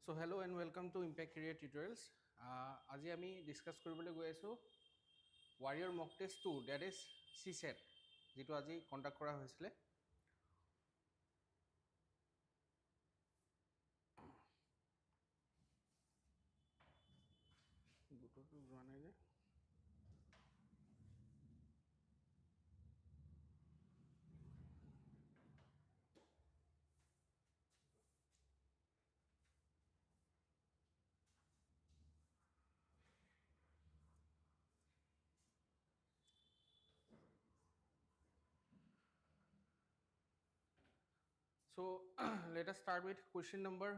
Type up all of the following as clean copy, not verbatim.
So hello and welcome to Impact Career Tutorials. আজি আমি discuss কৰিবলৈ গৈ আছো Warrior Mock Test 2 that is CSAT যেটো আজি কন্ডাক্ট কৰা হৈছিল দুটোটো যোৱা নাই যে So let us start with question number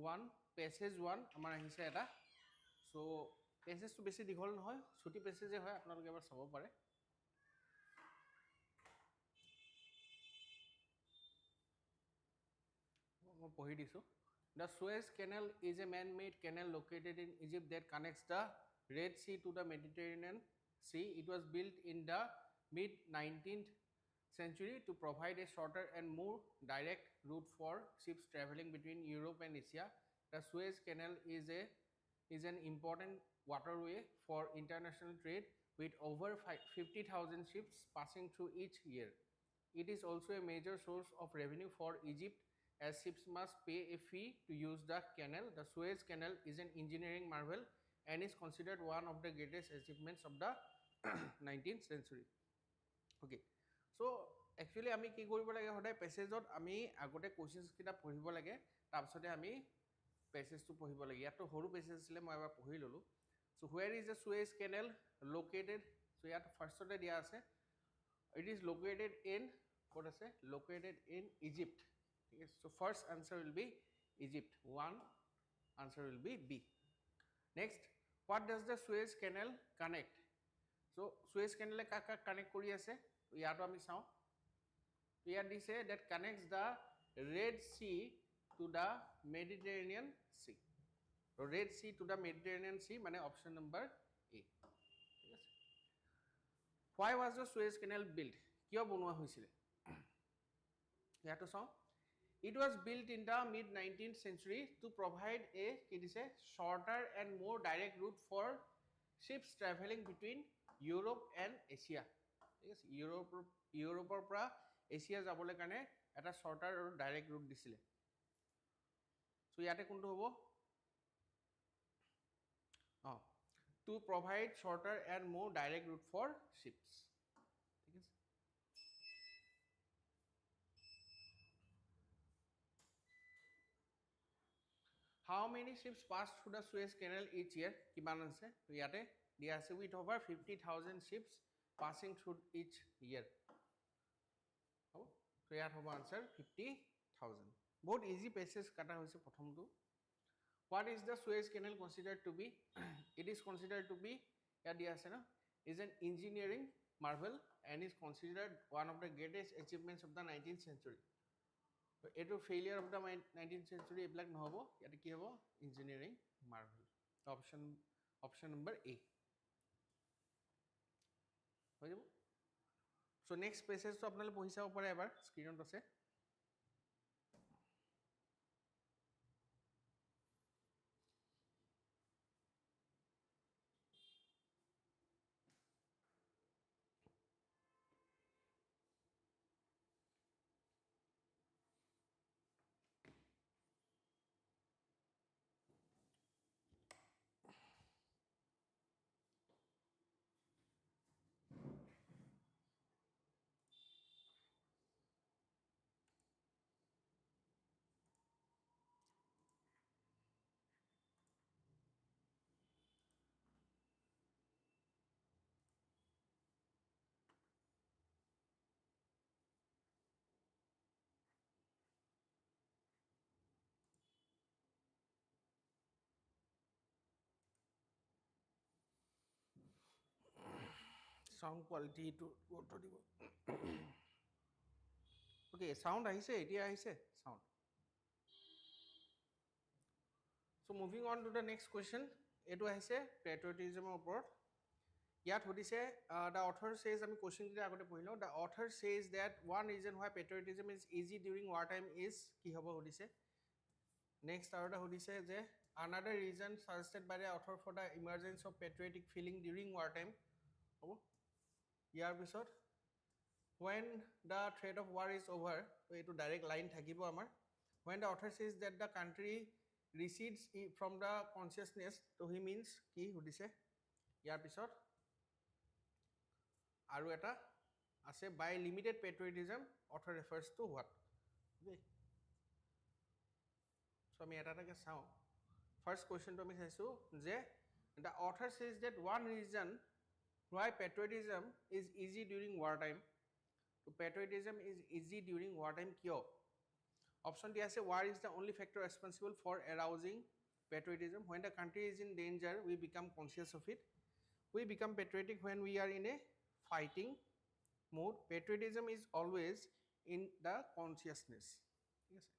1 passage 1 আমাৰ আহিছে এটা so passage টো বেছি দীঘল নহয় ছুটি passage হয় আপোনালোকে এবাৰ চাব পাৰে মই পঢ়ি দিছো The Suez Canal is a man-made canal located in Egypt that connects the Red Sea to the Mediterranean Sea. It was built in the mid-19th century to provide a shorter and more direct route for ships traveling between Europe and Asia. The Suez Canal is an important waterway for international trade with over 50,000 ships passing through each year. It is also a major source of revenue for Egypt as ships must pay a fee to use the canal. The Suez Canal is an engineering marvel and is considered one of the greatest achievements of the 19th century. Okay. So actually আমি কি কৰিব লাগে হদায় প্যাসেজত আমি আগতে questions কিটা পঢ়িব লাগে তাৰপিছতে আমি প্যাসেজটো পঢ়িব লাগে ইয়াতো হৰু প্যাসেজ আছিল মই এবাৰ পঢ়ি ললো so where is the Suez Canal located so ইয়াত ফাৰ্ষ্টতে দিয়া আছে it is located in what is it located in Egypt okay so first answer will be Egypt one answer will be B next what does the Suez Canal connect so Suez Canal ka connect kori ase to yato ami sao to yat dise that connects the Red Sea to the Mediterranean Sea so Red Sea to the Mediterranean Sea mane option number A ঠিক আছে why was the Suez Canal built কিয় বনোৱা হৈছিল ইয়াতো চাও it was built in the mid 19th century to provide a shorter and more direct route for ships traveling between Europe and Asia yes Europe পৰা Asia যাবলৈ কাৰণে এটা shorter আৰু direct route দিছিলে so ইয়াতে কোনটো হ'ব to provide shorter and more direct route for ships ঠিক আছে How many ships pass through the Suez Canal each year? কিমান আছে তো ইয়াতে দিয়া আছে with over 50,000 ships passing through each year. হ'ব তো ইয়াত হ'ব answer 50,000. বহুত easy passage কাটা হৈছে প্ৰথমটো. What is the Suez Canal considered to be? It is considered to be ইয়াত দিয়া আছে না is an engineering marvel and is considered one of the greatest achievements of the 19th century. এটো failure of the 19th century এবলাক নহব ইয়াতে কি হ'ব engineering Marvel option number A হৈ যাব সো নেক্সট পেসেজ তো আপোনালে পঢ়ি চাব পাৰে এবাৰ স্ক্ৰিনত আছে সাউন্ড কোয়ালিটি টু গুৰুত্ব দিব ওকে সাউন্ড আহিছে এতিয়া আহিছে sound so moving on to the next question এটো আহিছে পেট্ৰিয়টিজমৰ ওপৰত ইয়াত হদিছে the author says আমি কোৱেশ্চন দিলে আগতে পঢ়িলো the author says that one reason why patriotism is easy during war time is কি হ'ব হদিছে Next আৰু এটা সুধিছে যে another reason suggested by the author for the emergence of patriotic feeling during war time হ'ব ইয়াৰ পিছত when the threat of war is over তো এইটো ডাইৰেক্ট লাইন থাকিব আমাৰ when the author says that the country recedes from the consciousness তো he means কি সুধিছে ইয়াৰ পিছত আৰু এটা আছে by limited patriotism author refers to what okay so আমি এটা এটাকে চাওঁ first question to আমি চাইছো যে the author says that one reason why patriotism is easy during war time so patriotism is easy during war time কিয় option D আছে war is the only factor responsible for arousing patriotism when the country is in danger we become conscious of it we become patriotic when we are in a fighting mode patriotism is always in the consciousness ঠিক আছে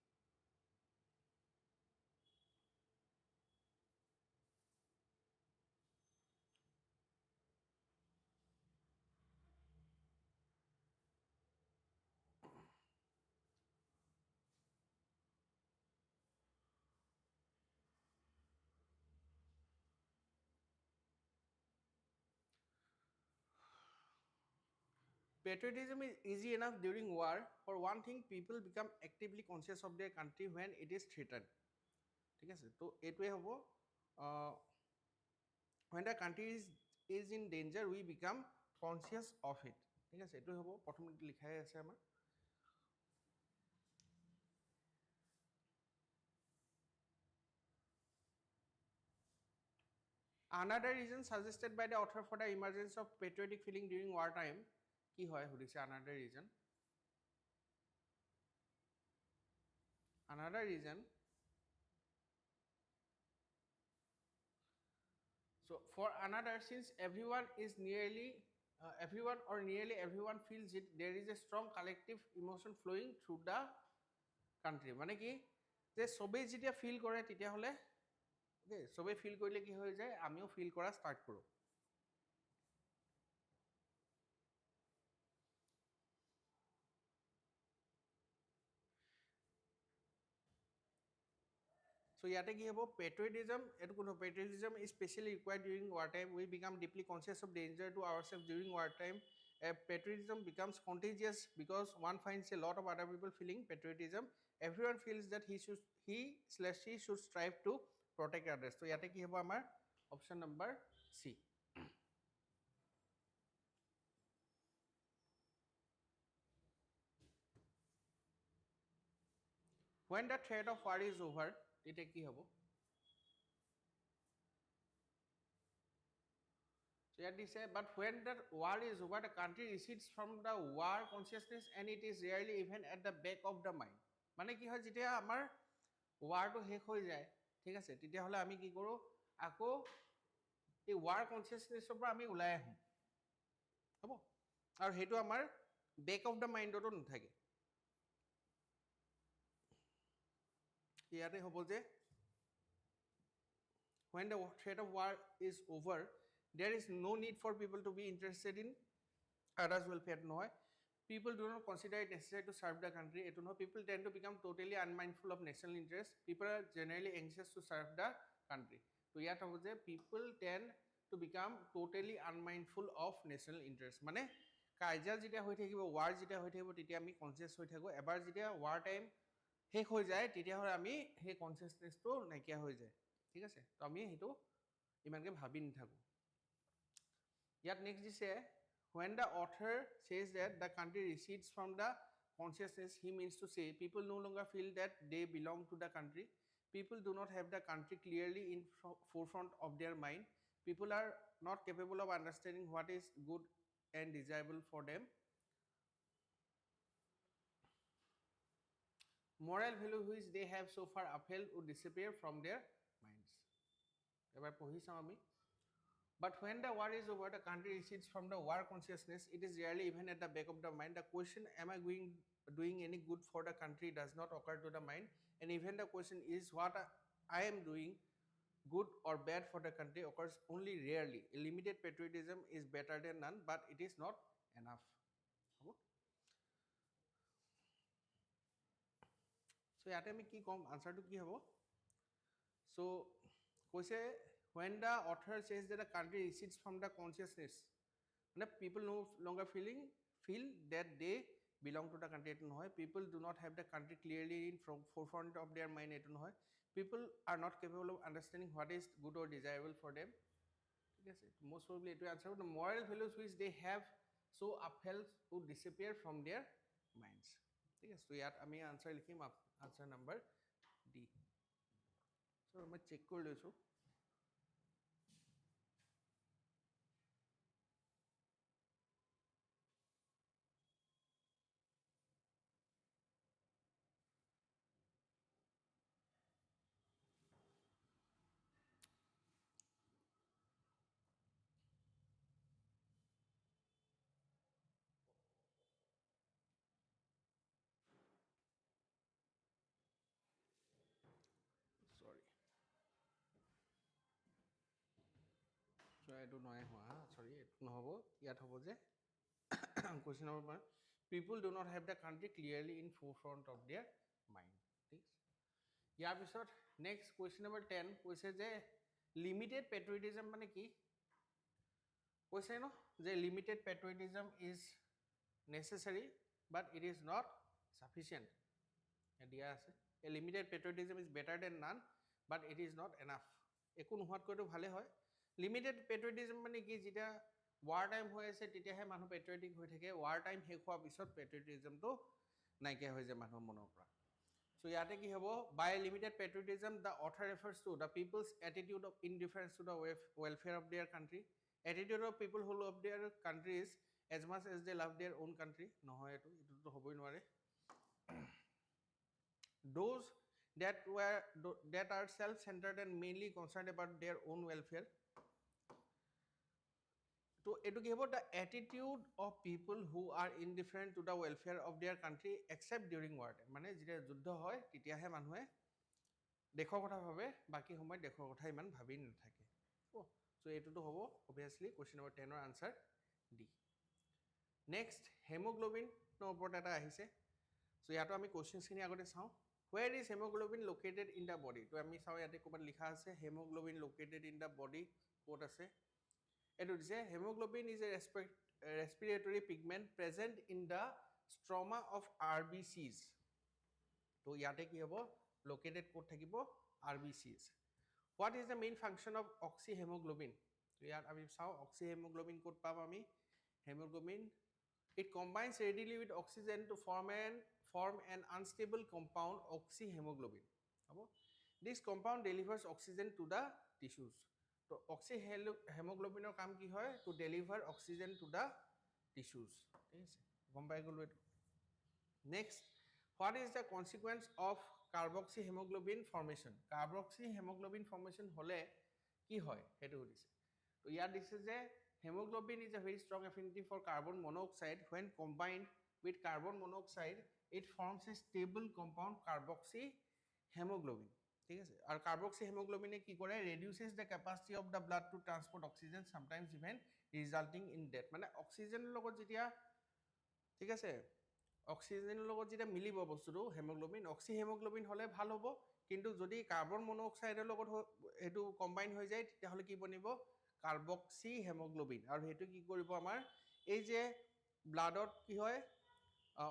Patriotism is easy enough during war. For one thing, people become actively conscious of their country when it is threatened. ঠিক আছে তো এইটোৱে হ'ব when the country is in danger, we become conscious of it. ঠিক আছে এইটোৱে হ'ব প্ৰথমতে লিখাই আছে আমাৰ Another reason suggested by the author for the emergence of patriotic feeling during war time কি হয় সুধিছে another reason so for another since everyone or nearly everyone feels it there is a strong collective emotion flowing through the country মানে কি যে সবেই যেতিয়া feel কৰে তেতিয়া হলে সবেই ফিল কৰিলে কি হৈ যায় আমিও ফিল কৰা ষ্টাৰ্ট কৰোঁ So yate ki hobo patriotism etu kono patriotism is especially required during war time we become deeply conscious of danger to ourselves during war time patriotism becomes contagious because one finds a lot of other people feeling patriotism everyone feels that he/she should strive to protect others so yate ki hobo amar option number C when the threat of war is over এটা কি হব So here they say, but when the war is over, the country recedes from the war consciousness and it is rarely even at the back of the mind. মানে কি হয় যেতিয়া আমাৰ warটো শেষ হৈ যায় ঠিক আছে তেতিয়া হলে আমি কি কৰো আকৌ এই war consciousnessৰ পৰা আমি ওলাই আহো হ'ব আৰু হেতু আমাৰ back of the mindটো নাথাকে ইয়াতে হ'ব যে when the threat of war is over there is no need for people to be interested in others welfare নহয় people do not consider it necessary to serve the country etu no people tend to become totally unmindful of national interest people are generally anxious to serve the country to yat hobo je people tend to become totally unmindful of national interest mane কাজিয়া যেতিয়া হৈ থাকিব war যেতিয়া হৈ থাকিব তেতিয়া আমি conscious হৈ থাকো এবাৰ যেতিয়া war time শেষ হৈ যায় তেতিয়া হলে আমি হে কনসিয়াসনেসটো নাইকিয়া হৈ যায় ঠিক আছে তো আমি হেতু ইমানকে ভাবি নাথাকো Yet next is say when the author says that the country recedes from the consciousness he means to say people no longer feel that they belong to the country people do not have the country clearly in forefront of their mind people are not capable of understanding what is good and desirable for them moral value which they have so far upheld would disappear from their minds ebar pohi sam ami But when the war is over, the country recedes from the war consciousness. It is rarely even at the back of the mind. The question, am I doing any good for the country, does not occur to the mind. And even the question is what I am doing, good or bad for the country, occurs only rarely. A limited patriotism is better than none, but it is not enough. So, yate ami ki kom answer to ki hobo? So কৈছে when the author says that a country recedes from the consciousness, মানে people no longer feel that they belong to the country, etu nohoy. People do not have the country clearly in forefront of their mind, etu nohoy. People are not capable of understanding what is good or desirable for them. Yes, most probably it will answer. The moral values which they have so upheld to disappear from their minds. Yes, so yet I answer likhim answer number D. So I check kor loisu. Sorry. So I don't know sorry, no hobo. Yet hobo je. Question number 1. People do not have the country clearly in forefront of their mind. ইয়াৰ পিছত next question number 10 কৈছে যে limited patriotism মানে কি কৈছে ন যে limited patriotism is necessary but it is not sufficient. দিয়া আছে a limited patriotism is better than none but it is not enough. একো নোহোৱাতকৈতো ভালে হয়. limited patriotism মানে কি যেতিয়া war time হৈ আছে তেতিয়াহে মানুহ patriotic হৈ থাকে. war time শেষ হোৱাৰ পিছত patriotism তো নাইকিয়া হৈ যায় মানুহৰ মনৰ পৰা. So yate ki hobo by limited patriotism the author refers to the people's attitude of indifference to the welfare of their country. Attitude of people who love their countries as much as they love their own country. Nohoy etu to hoboi nware. Those that are self-centered and mainly concerned about their own welfare. So etu ki hobo the attitude of people who are indifferent to the welfare of their country except during war time. Mane jite juddho hoy titiahe manue dekhor kotha bhabe baki homoy dekhor kotha iman bhabi nathake. So etu to hobo obviously question number 10 or answer D. Next hemoglobin no opor eta ahise. So yato ami questions kini agote sao. Where is hemoglobin located in the body? To ami sao yate kobat likha ase hemoglobin located in the body kot ase. Etu dise hemoglobin is a respiratory pigment present in the stroma of RBCs. To yate ki hobo located kot thakibo RBCs. What is the main function of oxyhemoglobin? So yat ami sao oxyhemoglobin kot pam ami hemoglobin it combines readily with oxygen to form an unstable compound oxyhemoglobin. This compound delivers oxygen to the tissues. So oxyhemoglobin or kam ki hoy to deliver oxygen to the tissues. Next, what is the consequence of carboxyhemoglobin formation? Carboxyhemoglobin formation hole ki hoy hetu hodise. So here this is a hemoglobin is a very strong affinity for carbon monoxide. When combined with carbon monoxide it forms a stable compound carboxyhemoglobin. ঠিক আছে আর carboxyhemoglobin কি করে reduces the capacity of the blood to transport oxygen, sometimes even resulting in death. মানে অক্সিজেনৰ লগত যেতিয়া ঠিক আছে অক্সিজেনৰ লগত যেতিয়া মিলিব বস্তুটো হেমোগ্লোবিন অক্সিহেমোগ্লোবিন হলে ভাল হ'ব, কিন্তু যদি কাৰ্বন মনোক্সাইডৰ লগত এটো কম্বাইন হৈ যায় তেতিয়াহলে কি বনিব কাৰ্বক্সিহেমোগ্লোবিন, আৰু হেতু কি কৰিব আমাৰ এই যে ব্লাডত কি হয়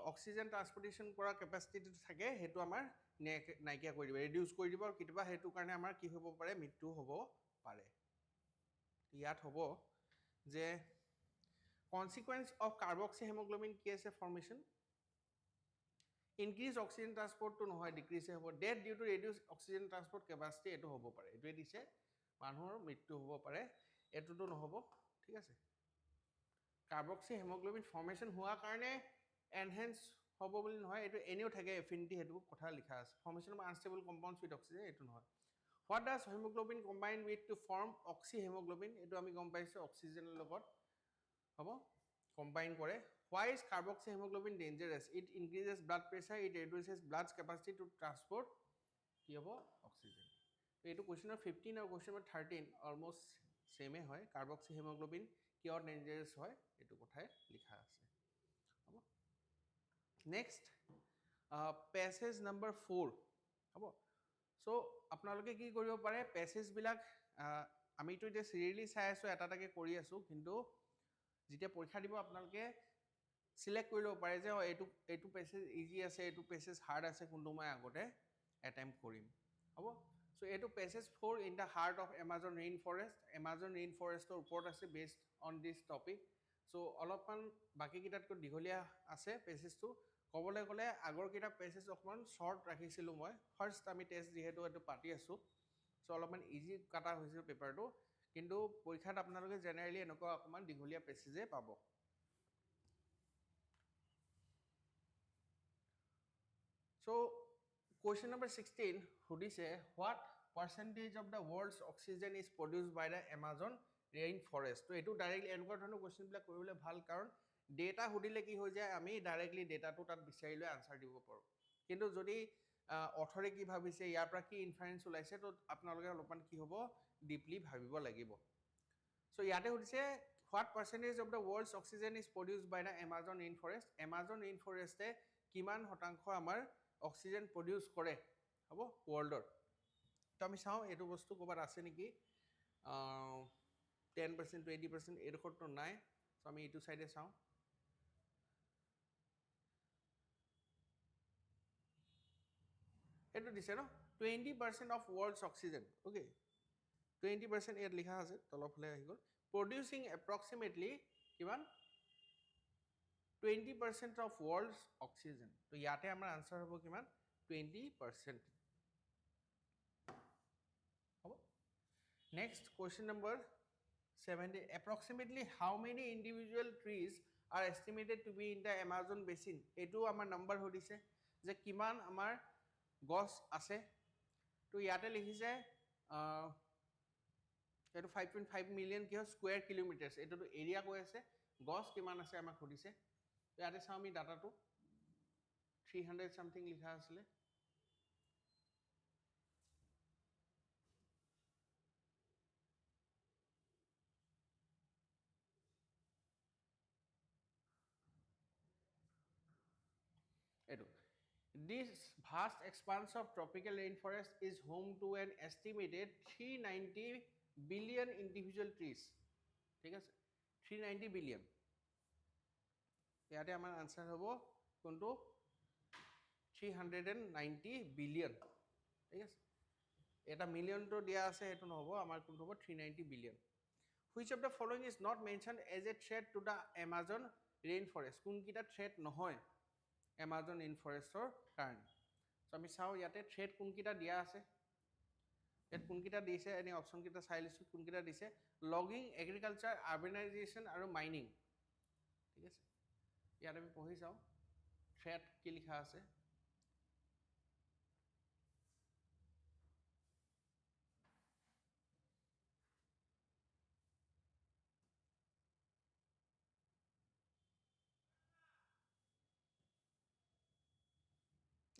অক্সিজেন ট্ৰান্সপোৰ্টেশন কৰা ক্যাপাসিটি থাকে হেতু আমাৰ নাইকিয়া কৰি দিব, ৰিডিউস কৰি দিব, আৰু কিবা হেতু কাৰণে আমাৰ কি হ'ব পাৰে মৃত্যু হ'ব পাৰে। ইয়াত হ'ব যে consequence of carboxyhemoglobin কি আছে formation increase oxygen transport to নহয় decrease হ'ব, death due to reduced oxygen transport capacity এটো হ'ব পাৰে, এটোৱে দিছে মানুহৰ মৃত্যু হ'ব পাৰে, এটোটো নহব। ঠিক আছে carboxyhemoglobin formation হোৱা কাৰণে enhance হ'ব বুলি নহয়, এটো এনেও থাকে affinity হেতু কথা লিখা আছে, formation of unstable compounds with oxygen এটো নহয়। what does hemoglobin combine with to form oxyhemoglobin এটো আমি গম পাইছো অক্সিজেনৰ লগত হ'ব combine কৰে। why is carboxyhemoglobin dangerous? it increases blood pressure, it reduces blood's capacity to transport কি হ'ব oxygen। তো এটো question number 15 আৰু question number 13 almost same হয়, carboxyhemoglobin কিয় dangerous হয় এটো কথাই লিখা আছে হ'ব। next passage number 4 হ'ব। সো আপোনালোকে কি কৰিব পাৰে পেছেজ বিলাক আমিতো এতিয়া সিৰিয়ালি চাই আছো এটা এটাকে কৰি আছো কিন্তু যেতিয়া পৰীক্ষা দিব আপোনালোকে সিলেক্ট কৰি ল'ব পাৰে যে এইটো পেছেজ ইজি আছে এইটো পেছেজ হাৰ্ড আছে কোনটো মই আগতে এটেম্প কৰিম হ'ব সো এইটো passage 4 in the heart of Amazon rain ফৰেষ্টৰ ওপৰত আছে based on this topic so অলপমান বাকি কিটাতকৈ দীঘলীয়া আছে পেছেজটো ক'বলৈ গ'লে আগৰ কিটা পেছেজ অকমান শৰ্ট ৰাখিছিলো মই ফাৰ্স্ট আমি টেষ্ট যিহেতু এটো পাতি আছো সো অলপমান ইজি কাটা হৈছিল পেপাৰটো কিন্তু পৰীক্ষাত আপোনালোকে জেনাৰেলি এনেকুৱা অকমান দীঘলীয়া পেছেজে পাব So, question number 16, Hudise, what percentage of the world's oxygen is produced by the Amazon rainforest? So, etu directly enquire thonu question bila koribole bhal karon data hudile ki hoy jay ami directly data to tat bisari loi answer dibo paru. Kintu jodi author ki bhabise yar pra ki inference ulaise to apnaloke olopan ki hobo deeply bhabibo lagibo. So, yate hudise what percentage of the world's oxygen is produced by the Amazon rainforest? Amazon rainforest e kiman hotangsho amar oxygen produce কৰে হ'ব ওয়াৰ্ল্ডৰ তো আমি চাও এটো বস্তু কবাৰ আছে নেকি 10% 20% এৰ খৰটো নাই সো আমি এটো সাইডে চাও এটো দিছে ন 20% অফ ওয়ার্ল্ডস অক্সিজেন ওকে 20% এর লিখা আছে তলফলে আহি গল প্রডিউসিং অ্যাপ্রক্সিমেটলি কিমান 20% of world's oxygen. So, yate amar answer hobo kiman 20%. Next question number 70. Approximately how many individual trees are estimated to be in the Amazon basin? Etu amar number hodise je kiman amar gos ase. To yate likhise etu 5.5 million square kilometers. Etu to area koi ase gos kiman ase amak hodise. ইয়াতে চাও আমি ডাটাটো 300 something লিখা আছিল এটো This vast expanse of tropical rainforest is home to an estimated 390 billion individual trees. ঠিক আছে 390 billion ইয়াতে আমাৰ আনসাৰ হ'ব কোনটো 390 বিলিয়ন ঠিক আছে এটা মিলিয়ন তো দিয়া আছে এটো নহব আমাৰ কোনটো হ'ব 390 billion which of the following is not mentioned as a threat to the Amazon rainforest কোন কিটা threat নহয় Amazon rainforestৰ কাৰণে সো আমি চাও ইয়াতে threat কোন কিটা দিয়া আছে এত কোন কিটা দিছে এনি অপচন কিটা চাই লিছো কোন কিটা দিছে logging agriculture urbanization আৰু mining ঠিক আছে ইয়াত আমি পঢ়ি চাও থ্ৰেট কি লিখা আছে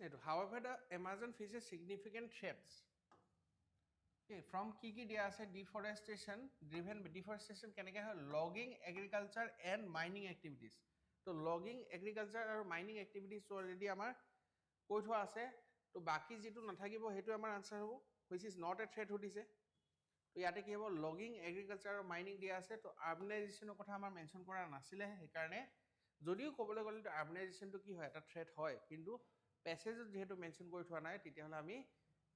এটো however the Amazon faces significant threats okay from ki dia ase deforestation keneke hoy logging agriculture and mining activities তো logging agriculture আৰু mining activities already আমাৰ কৈ থোৱা আছে তো বাকি যেটো নাথাকিব হেতু আমাৰ আনসাৰ হ'ব which is not a threat হদিছে তো ইয়াতে কি হ'ব logging agriculture আৰু mining দিয়া আছে তো urbanization কথা আমাৰ মেনশন কৰা নাছিলে হে কাৰণে যদিও ক'বলৈ গ'লে তো urbanization তো কি হয় এটা threat হয় কিন্তু প্যাসেজ যেহেতু মেনশন কৰি থোৱা নাই তেতিয়া হলে আমি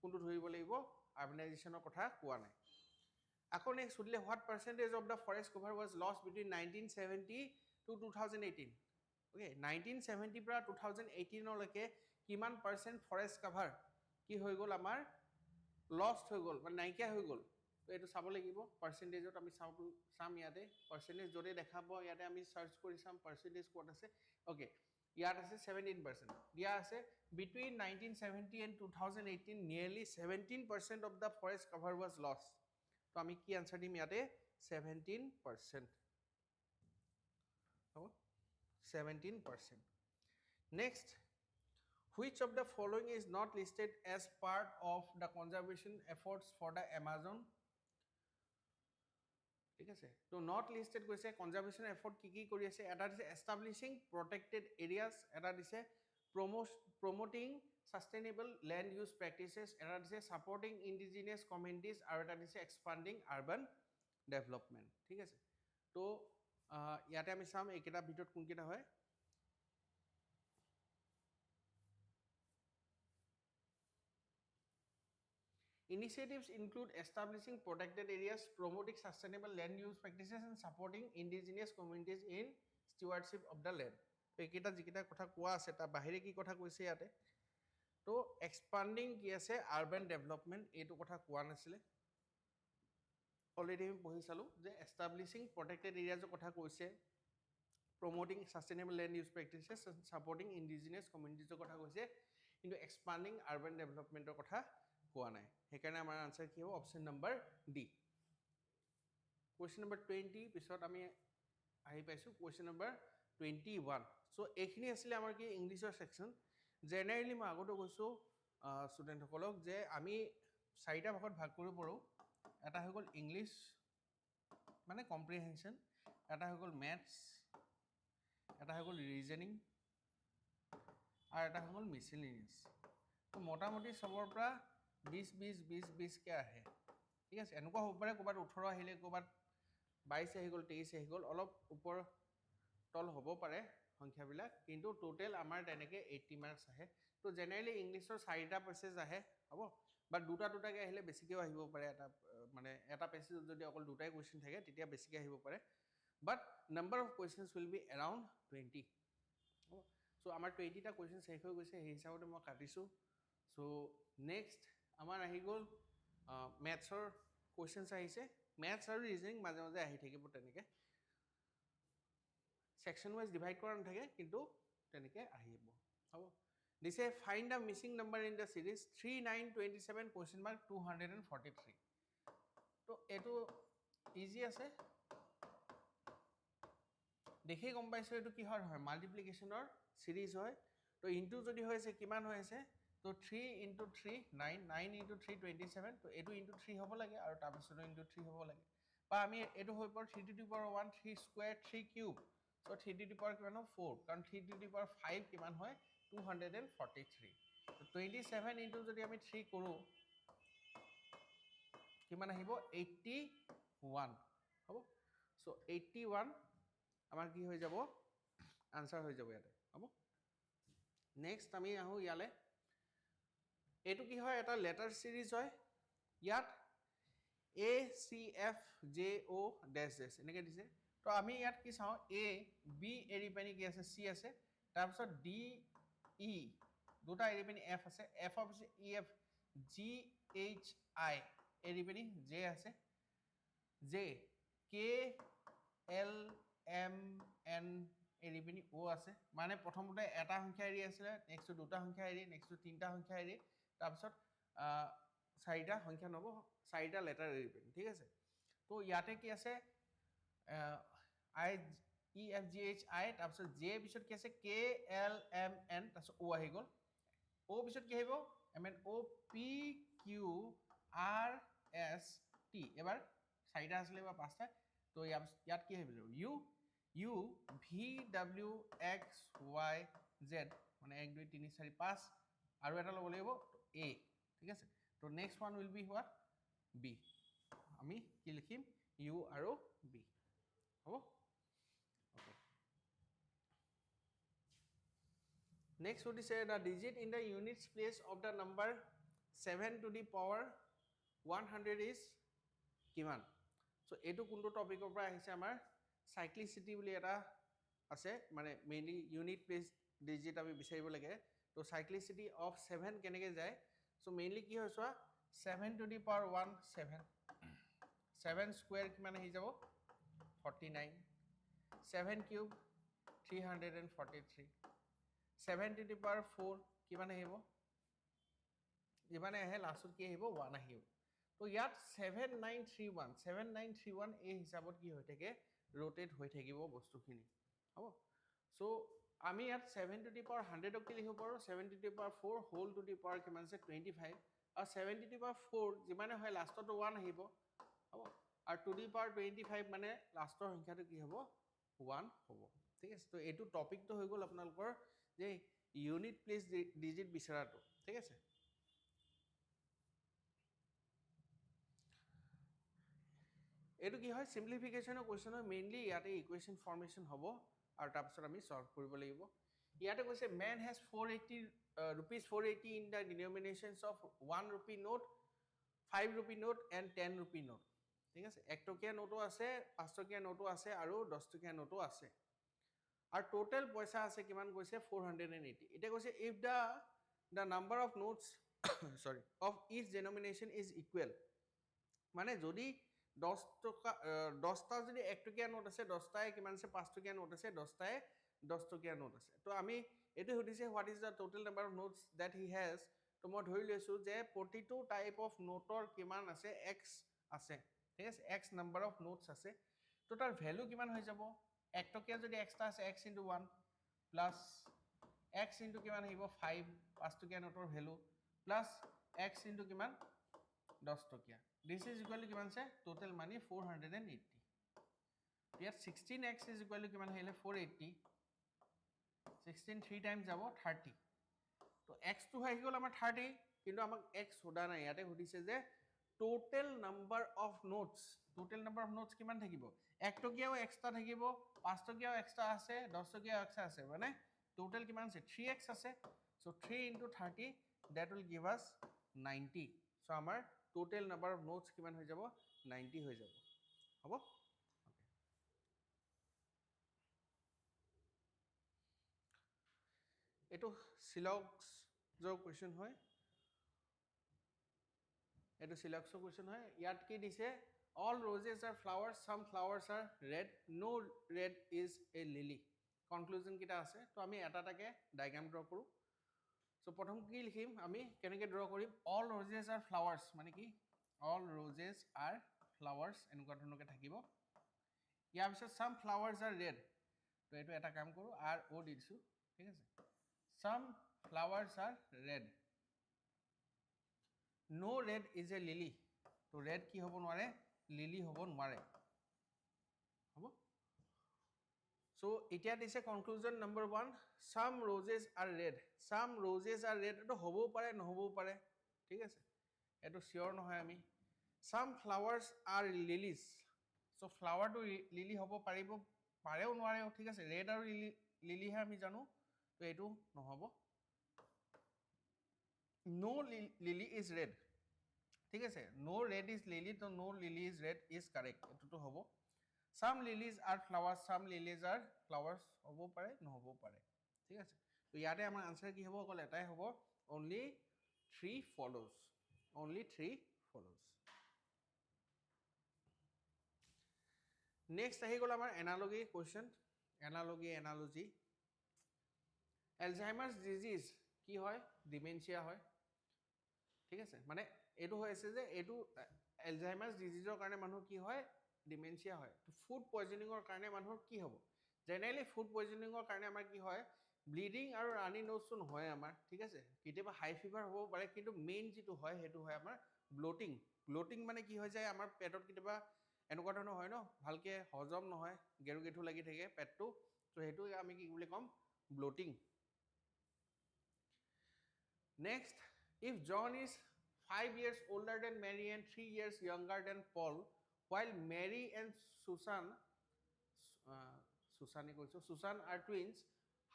কোনটো ধৰিব লাগিব urbanization কথা কোৱা নাই আকৌ নেক্সট সুধিলে what percentage of the forest cover was lost between 1970 to 2018 okay 1970 পৰা 2018 লৈকে কিমান % ফৰেষ্ট কভাৰ কি হৈ গল আমাৰ লষ্ট হৈ গল মানে নাইকিয়া হৈ গল তো এটো চাব লাগিব পার্সেন্টেজত আমি সাম ইয়াতে পার্সেন্টেজ জৰে দেখাব ইয়াতে আমি সাৰ্চ কৰি সাম পার্সেন্টেজ কোট আছে ওকে ইয়াত আছে 17% দিয়া আছে between 1970 and 2018 nearly 17% of the forest cover was lost তো আমি কি আনসার দিম ইয়াতে 17% হ'ব 17% next which of the following is not listed as part of the conservation efforts for the Amazon ঠিক আছে তো not listed কৈছে conservation effort কি কৰি আছে এটা দিছে establishing protected areas এটা দিছে promoting sustainable land use practices, এটা দিছে supporting indigenous communities, আৰু এটা দিছে expanding urban development, ঠিক আছে তো ইয়াতে আমি চাম এইকেইটা ভিতৰত কোনকেইটা হয় Initiatives include establishing protected areas, promoting sustainable land use practices, and supporting indigenous communities in stewardship of the land. So, ekita jikita kotha koa ase ta bahire ki kotha koise yate. To expanding ki ase urban development etu kotha koa nasile. Already আমি পঢ়ি চালো যে establishing protected areas kotha koise, promoting sustainable land use practices, and supporting indigenous communities kotha koise, into expanding urban development kotha কোৱা নাই সেইকাৰণে আমাৰ answer কি হ'ব option number D question number 20 পিছত আমি আহি পাইছো কোৱেশ্চন নম্বৰ 21 সো এইখিনি আছিল আমাৰ কি ইংলিছৰ সেকশন জেনাৰেলি মই আগতে কৈছো ষ্টুডেন্ট সকলক যে আমি চাৰিটা ভাগত ভাগ কৰিব পাৰো এটা হৈ গল ইংলিছ মানে কম্প্ৰিহেনশন এটা হৈ গল ম্যাথছ এটা হৈ গল ৰিজনিং আৰু এটা হৈ গল মিসেলেনিয়াস তো মোটামুটি সবৰ পৰা 20 কে আহে ঠিক আছে এনেকুৱা হ'ব পাৰে কোবাত 18 আহিলে কোবাত 22 আহি গল 23 আহি গল অলপ ওপৰ তল হ'ব পাৰে সংখ্যাবিলাক কিন্তু টোটাল আমাৰ তেনেকে 80 মাৰ্কস আহে তো জেনাৰেলি ইংলিছৰ 4টা পেছেজ আহে হ'ব বাট দুটাকে আহিলে বেছিকেও আহিব পাৰে এটা মানে এটা পেছেজ যদি অকল দুটাই কোৱেশ্চন থাকে তেতিয়া বেছিকে আহিব পাৰে but number of questions will be around 20 so আমাৰ 20টা কোৱেশ্চন শেষ হৈ গৈছে সেই হিচাপতে মই কাটিছো সো নেক্সট আমাৰ আহি গল ম্যাথছৰ কোৱেশ্চনস আহিছে ম্যাথছ আৰু ৰিজনিং মাজে মাজে আহি থাকিব তেনেকে সেকশন ওয়াইজ ডিভাইড কৰা নাথাকে কিন্তু তেনেকে আহিব হ'ব দিছে find the missing number in the series 3927 question mark 243 তো এটো ইজি আছে দেখি গম পাইছো এটো কি হয় মাল্টিপ্লিকেশনৰ সিৰিজ হয় তো ইনটু যদি হৈছে কিমান হৈ আছে তো 3 into 3 9 9 into 3 27 তো এটো into 3 হ'ব লাগে আৰু তাৰ পিছত into 3 হ'ব লাগে বা আমি এটো হৈ পৰ 3 to the power 1 3 square 3 cube so 3 to the power কিমান হয় 4 কাৰণ 3 to the power 5 কিমান হয় 243 তো 27 into যদি আমি 3 কৰো কিমান আহিব 81 হ'ব so 81 আমাৰ কি হৈ যাব আনসাৰ হৈ যাব ইয়াতে হ'ব নেক্সট আমি আহো ইয়ালে এটো কি হয় এটা লেটাৰ সিৰিজ হয় ইয়াত A C F J O dash dash এনেকে দিছে তো আমি ইয়াত কি চাও A B এৰি পানি কি আছে C আছে তাৰ পিছত D E দুটা এৰি পানি F আছে F of E F G H I এৰি পানি J আছে J K L M N এৰি পানি O আছে মানে প্ৰথমতে এটা সংখ্যা এৰি আছে নেক্সট দুটা সংখ্যা এৰি নেক্সট তিনটা সংখ্যা এৰি তাৰ পিছত চাৰিটা সংখ্যা নব চাৰিটা লেটাৰ এৰি পানি ঠিক আছে তো ইয়াতে কি আছে I E F G H I তাৰ পিছত J পিছত কি আছে K L M N তাৰ পিছত O আহি গল O পিছত কি আহিব M N O P Q R S T এবাৰ চাৰিটা আসলে বা পাঁচটা তো ইয়াত কি আহিব U U V W X Y Z মানে 1 2 3 4 5 আৰু এটা লব লাগিব A ঠিক আছে তো next one will be what B আমি কি লিখিম U আৰু B হ'ব okay next what is the digit in the units place of the number 7 to the power 100 is কিমান so এটো কোনটো টপিকৰ পৰা আহিছে আমাৰ সাইক্লিসিটি বুলি এটা আছে মানে মেইনলি ইউনিট প্লেস ডিজিট আমি বিচাৰিব লাগে তো সাইক্লিসিটি অফ 7 কেনেকে যায় so mainly কি হয় সোয়া 7 to the power 1 7 7 square কিমান আহি যাব 49 7 cube 343 7 to the power 4 কিমান আহিব যিমানে আহে লাষ্টত কি আহিব 1 আহিব তো ইয়াত 7931 এই হিসাবত কি হৈ থাকে rotate হৈ থাকিব বস্তুখিনি হ'ব সো আমি ইয়াত 7 to the power 100 ক লিখিব পাৰো 7 to the power 4 whole to the power কিমান আছে 25 আৰু 7 to the power 4 যিমানে হয় লাষ্টত 1 আহিব হ'ব আৰু to the power 25 মানে লাষ্টৰ সংখ্যাটো কি হ'ব 1 হ'ব ঠিক আছে তো এটো টপিকটো হৈ গল আপোনালোকৰ যে ইউনিট প্লেস ডিজিট বিচৰাটো ঠিক আছে এটো কি হয় সিম্পলিফিকেশনৰ কোৱেশ্চন হয় মেইনলি ইয়াতে ইকুৱেশ্যন ফৰ্মেশন হ'ব আৰু তাৰ পিছত আমি সলভ কৰিব লাগিব ইয়াতে কৈছে man has 480 rupees 480 in the denominations of 1 rupee note 5 rupee note and 10 rupee note ঠিক আছে 1 টকীয়া নোটো আছে 5 টকীয়া নোটো আছে আৰু 10 টকীয়া নোটো আছে আৰু টোটাল পইচা আছে কিমান কৈছে 480 এটা কৈছে if the number of notes sorry of each denomination is equal মানে যদি 10 টকা 10টা যদি 1 টকীয়া নোট আছে 10টায়ে কিমান আছে 5 টকীয়া নোট আছে 10টায়ে 10 টকীয়া নোট আছে তো আমি এটো সুধিছে what is the total number of notes that he has তো মই ধৰি লৈছো যে প্ৰতিটো টাইপ অফ নোটৰ কিমান আছে x আছে ঠিক আছে x number of notes আছে তো তাৰ ভ্যালু কিমান হৈ যাব 1 টকীয়া যদি x টা আছে x * 1 প্লাস x * কিমান আহিব 5 5 টকীয়া নোটৰ ভ্যালু প্লাস x * কিমান 10 টকীয়া this is equal to কিমান আছে total money 480 ইয়াত 16x is equal to কিমান আহিলে 480 16 3 times যাব 30 তো x টো হৈ গল আমাৰ 30 কিন্তু আমাক x সোধা নাই ইয়াতে সুধিছে যে total number of notes কিমান থাকিব 1 টকীয়াও এক্সট্ৰা থাকিব 5 টকীয়াও এক্সট্ৰা আছে 10 টকীয়াও এক্সট্ৰা আছে মানে total কিমান আছে 3x আছে so 3 into 30 that will give us 90 so আমাৰ total number of notes কিমান হৈ যাব 90 হৈ যাব হ'ব এটো সিলক্সৰ কোৱেশ্চন হয় এটো সিলক্সৰ কোৱেশ্চন হয় ইয়াত কি দিছে all roses are flowers some flowers are red no red is a lily conclusion কিটা আছে তো আমি এটা টাকে ডায়াগ্ৰাম ড্ৰ কৰো সো প্ৰথম কি লিখিম আমি কেনেকে ড্ৰ কৰিম all roses are flowers মানে কি all roses are flowers এনেকুৱা ধৰণকে থাকিব ইয়াৰ পিছত some flowers are red তো এটো এটা কাম কৰো r o দিছো ঠিক আছে some flowers are red no red is a lily তো red কি হ'ব নোৱাৰে লিলি হ'ব নোৱাৰে হ'ব so এতিয়া দিছে conclusion number 1 some roses are red এটো হ'বও পাৰে নহবও পাৰে ঠিক আছে এটো শিওর নহয় আমি some flowers are lilies so flower to lily হ'ব পাৰিব পাৰেও নোৱাৰেও ঠিক আছে red আৰু lily হে আমি জানো তো এটো নহব no lily is red ঠিক আছে no red is lily তো no lily is red is correct এটো তো হ'ব some lilies are flowers some lilies are flowers হ'ব পাৰে নহব পাৰে ঠিক আছে তো ইয়াতে আমাৰ আনসাৰ কি হ'ব অকল এটাই হ'ব only 3 follows next আহি গল আমাৰ analogy question analogy Alzheimer's disease কি হয় dementia হয় ঠিক আছে মানে এটো হৈছে যে এটো Alzheimer's diseaseৰ কাৰণে মানুহ কি হয় dementia হয় তো ফুড পয়জনিংৰ কাৰণে মানুহৰ কি হ'ব জেনাৰেলি ফুড পয়জনিংৰ কাৰণে আমাৰ কি হয় ব্লিডিং আৰু ৰানি নোজ নহয় আমাৰ ঠিক আছে কিতেবা হাই ফিভাৰ হ'ব পাৰে কিন্তু মেইন যেটো হয় হেতু হয় আমাৰ ব্লোটিং মানে কি হৈ যায় আমাৰ পেটত কিতেবা এনেকুৱা ধৰণৰ হয় ন ভালকে হজম নহয় গেৰুগেঠু লাগি থাকে পেটটো তো হেতু আমি কি বুলি কম bloating next if John is 5 years older than Mary and 3 years younger than Paul while Mary and Susan are twins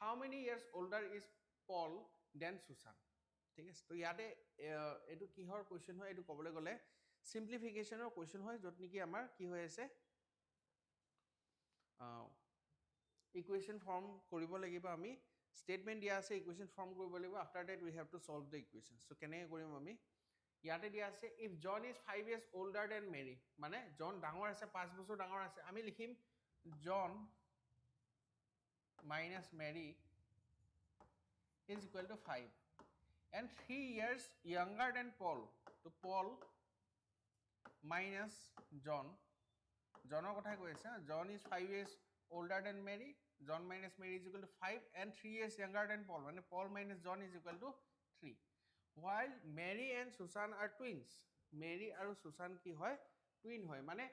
how many years older is Paul than Susan ঠিক আছে তো ইয়াতে এটো কিহৰ কোৱেশ্চন হয় এটো কবলে গলে সিম্পলিফিকেশনৰ কোৱেশ্চন হয় যত নেকি আমাৰ কি হৈ আছে ইকুৱেশ্যন ফৰ্ম কৰিব লাগিব আমি statement দিয়া আছে ইকুৱেশ্যন ফৰ্ম কৰিব লাগিব after that we have to solve the equation so কেনে কৰিম আমি ইয়াতে দিয়া আছে if John is 5 years older than Mary মানে জন ডাঙৰ আছে 5 বছৰ ডাঙৰ আছে আমি লিখিম John minus Mary is equal to 5 and 3 years younger than Paul so Paul minus John জনৰ কথা কৈ আছে John is 5 years older than Mary John minus Mary is equal to 5 and 3 years younger than Paul মানে Paul minus John is equal to 3 while Mary and Susan are twins Mary আৰু Susan কি হয় twin হয় মানে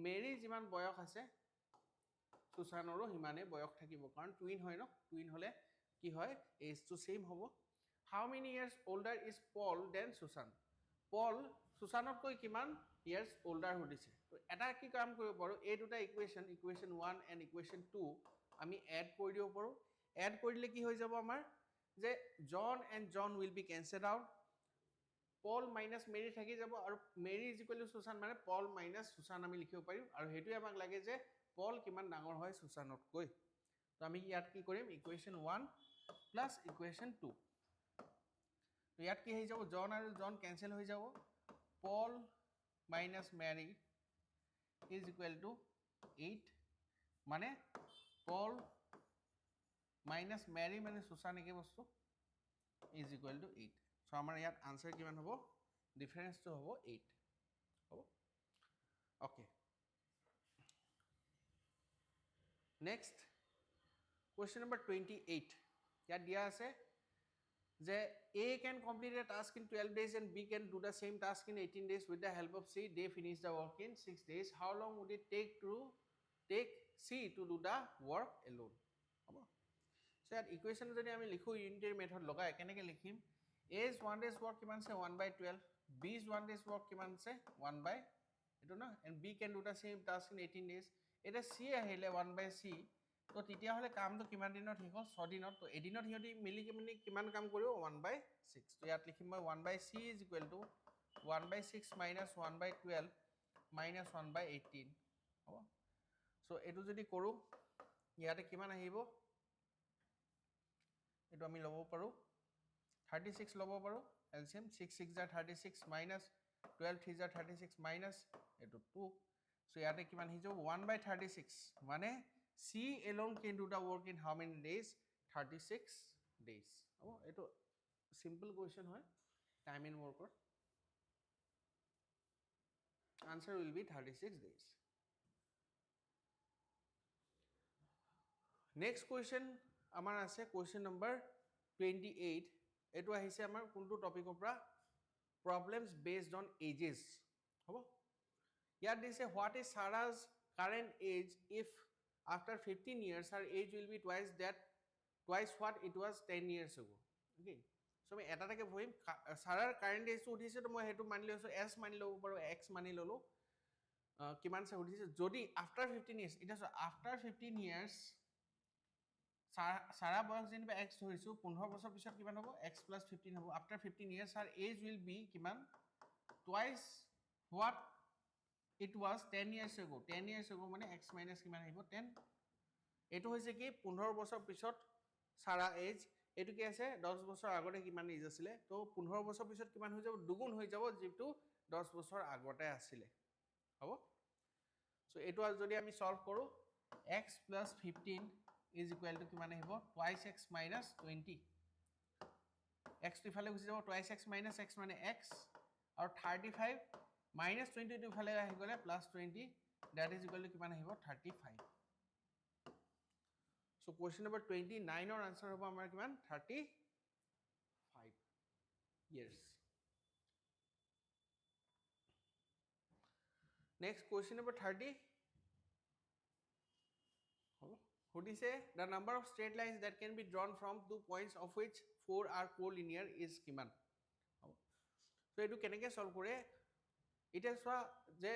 Mary যিমান বয়স আছে Susanৰো হিমানে বয়স থাকিব কাৰণ টুইন হয় ন টুইন হলে কি হয় এজ টু সেম হ'ব How many years older is Paul than Susan? Paul Susanতকৈ কিমান years older সুধিছে তো এটা কি কাম কৰিব পাৰো এই দুটা ইকুৱেশ্যন ইকুৱেশ্যন 1 and ইকুৱেশ্যন 2 আমি এড কৰি দিব পাৰো এড কৰিলে কি হৈ যাব আমাৰ যে John and John will be cancelled out Paul minus Mary থাকি যাব আৰু Mary is equal to Susan মানে Paul minus Susan আমি লিখিব পাৰিম আৰু হেতুই আমাক লাগে যে Paul কিমান ডাঙৰ হয় Susanতকৈ তো আমি ইয়াত কি কৰিম ইকুৱেশ্যন 1 প্লাস ইকুৱেশ্যন 2 তো ইয়াত কি হৈ যাব জন আৰু জন ক্যান্সেল হৈ যাব Paul minus Mary is equal to 8 মানে Paul minus Mary মানে Susan একে বস্তু is equal to 8 so আমাৰ ইয়াত আনসাৰ কিমান হ'ব ডিফাৰেন্স তো হ'ব 8 হ'ব ওকে নেক্সট question number 28 ইয়াত দিয়া আছে যে A can complete a task in 12 days and B can do the same task in 18 days with the help of C. They finish the work in 6 days. How long would it take C to do the work alone? So that equation jodi ami likhu unitary method logai keneke likhim A is 1 day's work kiman se 1/12 B is 1 day's work kiman se 1 by eto na and B can do the same task in 18 days. Eta C ahile 1/C তো তেতিয়া হলে কামটো কিমান দিনত হিকল 6 দিনত তো এদিনত হিয়তি মিলি কিমান কাম কৰিব 1/6 তো ইয়াত লিখিম মই 1/C is equal to 1/6 minus 1/12 minus 1/18 হ'ব সো এটো যদি কৰো ইয়াতে কিমান আহিব এটো আমি লব পাৰো 36 লব পাৰো LCM 6 6 are 36 minus 12 3 are 36 minus এটো 2 সো ইয়াতে কিমান হৈ যাব 1/36 মানে C alone can do the work in how many days 36 days oh eto simple question hoy time in worker answer will be 36 days next question amar ase question number 28 eto ahise amar kuntu topic opra problems based on ages hobo here they say what is Sarah's current age if after 15 years her age will be twice what it was 10 years ago okay so me eta take bhoim Sarah current age udhise to moi hetu mani loso s mani lobo paro x mani lolo kiman se udhise jodi after 15 years it is after 15 years Sarah boyok jeni ba x dhorisu 15 বছৰ পিছত কিমান হ'ব x plus 15 হ'ব after 15 years her age will be kiman twice what it was 10 years ago 10 years ago মানে x minus কিমান আহিব 10 এটো হৈছে কি 15 বছৰ পিছত সাৰা এজ এটো কি আছে 10 বছৰ আগতে কিমান এজ আছিল তো 15 বছৰ পিছত কিমান হৈ যাব দুগুণ হৈ যাব যেটো 10 বছৰ আগতে আছিল হ'ব সো এটো যদি আমি সলভ কৰো x plus 15 is equal to কিমান আহিব twice x minus 20 x টো ফালে গুছি যাব twice x minus x মানে x আৰু 35 minus 20 to phale ahi gole plus 20 that is equal to kiman ahibo 35 so question number 29 or answer hobo amar kiman 35 years next question number 30 who say the number of straight lines that can be drawn from 2 points of which 4 are collinear is kiman so etu keneke solve kore এটা সোয়া যে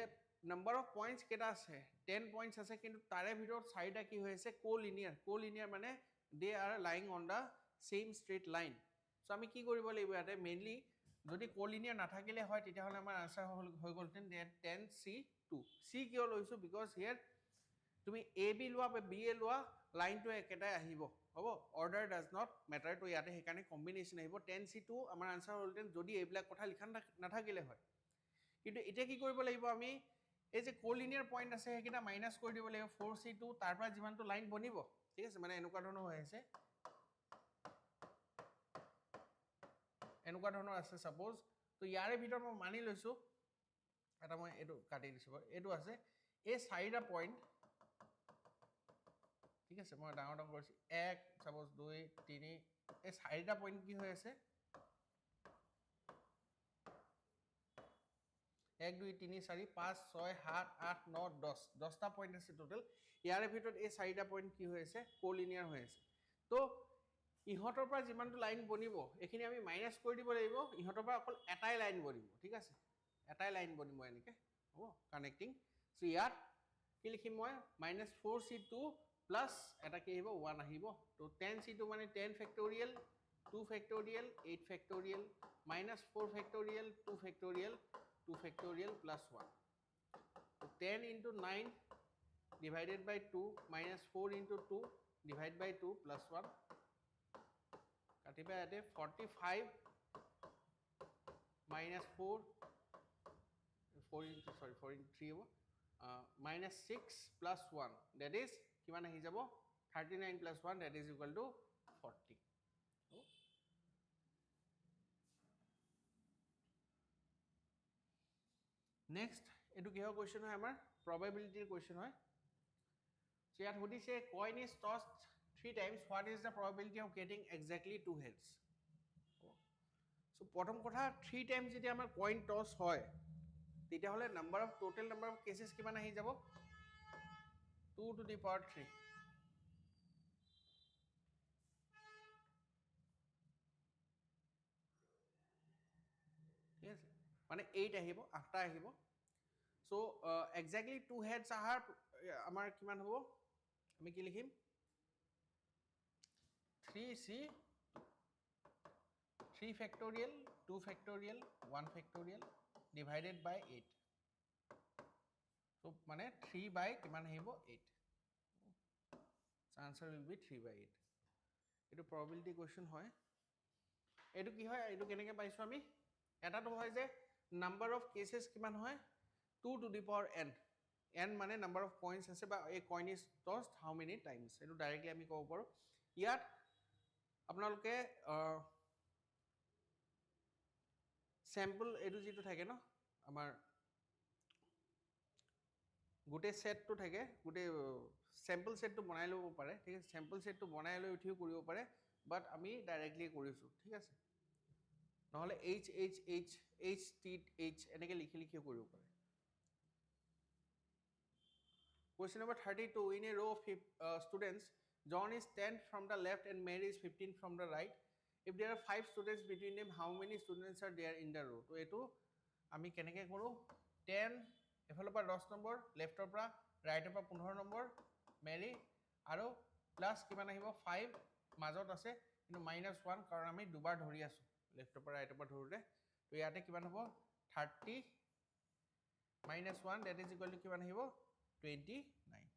number of points কেটা আছে 10 points আছে কিন্তু তারে ভিতৰত চাৰিটা কি হৈ আছে কোলিনিয়াৰ মানে they are lying on the same straight line so আমি কি কৰিব লাগিব ইয়াতে মেইনলি যদি কোলিনিয়াৰ নাথাকিলে হয় তেতিয়া হলে আমাৰ আনসাৰ হৈ গলতেন 10C2 C কিয় লৈছো বিকজ হিয়াৰ তুমি AB লোৱা বা BA লোৱা লাইনটো একেটাই আহিব হ'ব অৰ্ডাৰ ডাজ নট ম্যাটাৰ তো ইয়াতে হেকানে কম্বিনেশন আহিব 10C2 আমাৰ আনসাৰ হলতেন যদি এইবিলাক কথা লিখা নাথাকিলে হয় কিন্তু এটা কি কৰিব লাগিব আমি এই যে কোলিনিয়াৰ পয়েন্ট আছে হেকিটা মাইনাস কৰি দিব লাগিব 4C2 তাৰ পৰা যিমানটো লাইন বনিব ঠিক আছে মানে এনেকুৱা ধৰণৰ হৈ আছে এনেকুৱা ধৰণৰ আছে সাপোজ তো ইয়াৰে ভিতৰত মই মানি লৈছো এটা মই এটো কাটি দিছো এটো আছে এই চাৰিটা পয়েন্ট ঠিক আছে মই ডাঙৰ কৰিছি 1 সাপোজ 2 3 এই চাৰিটা পয়েন্ট কি হৈ আছে 1 2 3 4 5 6 7 8 9 10 10টা পয়েন্ট আছে টোটাল ইয়াৰে ভিতৰত এই চাৰিটা পয়েন্ট কি হৈ আছে কোলিনিয়াৰ হৈ আছে তো ইহঁতৰ পৰা যিমানটো লাইন বনিব এইখিনি আমি মাইনাছ কৰি দিব লাগিব ইহঁতৰ পৰা অকল এটাই লাইন বনিব ঠিক আছে এটাই লাইন বনিব এনেকৈ হ'ব কানেক্টিং চ' ইয়াত কি লিখিম মই -4c2 প্লাছ এটা কি আহিব 1 আহিব তো 10c2 মানে 10 factorial 2 factorial 8 factorial -4 factorial 2 factorial 2 factorial plus 1 so 10 into 9 divided by 2 -4 into 2 divided by 2 plus 1 কাটিবা ইয়াতে 45 -4 4 into 3 হ'ব -6 plus 1 that is কিমান আহি যাব 39 plus 1 that is equal to 40 next এটো কিহৰ কোৱেশ্চন হয় আমাৰ probability কোৱেশ্চন হয় so ইয়াত সুধিছে coin is tossed 3 times what is the probability of getting exactly 2 heads so প্ৰথম কথা 3 times যেতিয়া আমাৰ coin toss হয় তেতিয়া হলে total number of cases কিমান আহি যাব 2 to the power 3 ঠিক আছে মানে 8 আহিব 8টা আহিব so exactly 2 heads আহাৰ আমাৰ কিমান হ'ব আমি কি লিখিম 3c 3 factorial 2 factorial 1 factorial divided by 8 so মানে 3 by কিমান আহিব 8 so answer will be 3 by 8 এটো probability question হয় এটো কি হয় এটো কেনেকৈ পাইছো আমি এটাটো হয় যে number of cases কিমান হয় 2 to the power n n মানে number of coins আছে বা a coin is tossed how many times এটো ডাইৰেক্টলি আমি ক'ব পাৰো ইয়াত আপোনালোকে স্যাম্পল এটো যেটো থাকে ন আমাৰ গোটে সেটটো থাকে গোটে স্যাম্পল সেটটো বনাই লব পাৰে ঠিক আছে স্যাম্পল সেটটো বনাই লৈ উঠিও কৰিব পাৰে বাট আমি ডাইৰেক্টলি কৰিছো ঠিক আছে নহলে h h h h t h এনেকৈ লিখি লিখিও কৰিব পাৰে question number 32 in a row of students John is 10 from the left and Mary is 15 from the right if there are 5 students between them how many students are there in the row তো এটো আমি কেনেকৈ কৰো 10 এফালৰ পৰা 10 number লেফটৰ পৰা ৰাইটৰ পৰা 15 number মেৰি আৰু প্লাস কিমান আহিব 5 মাজত আছে কিন্তু -1 কাৰণ আমি দুবাৰ ধৰি আছো লেফটৰ পৰা ৰাইটৰ পৰা ধৰোতে তো ইয়াতে কিমান হ'ব 30 -1 that is equal to কিমান আহিব 29